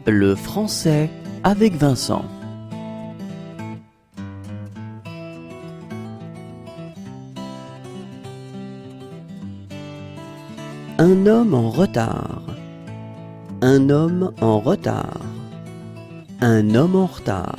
Le français avec Vincent. Un homme en retard. Un homme en retard. Un homme en retard.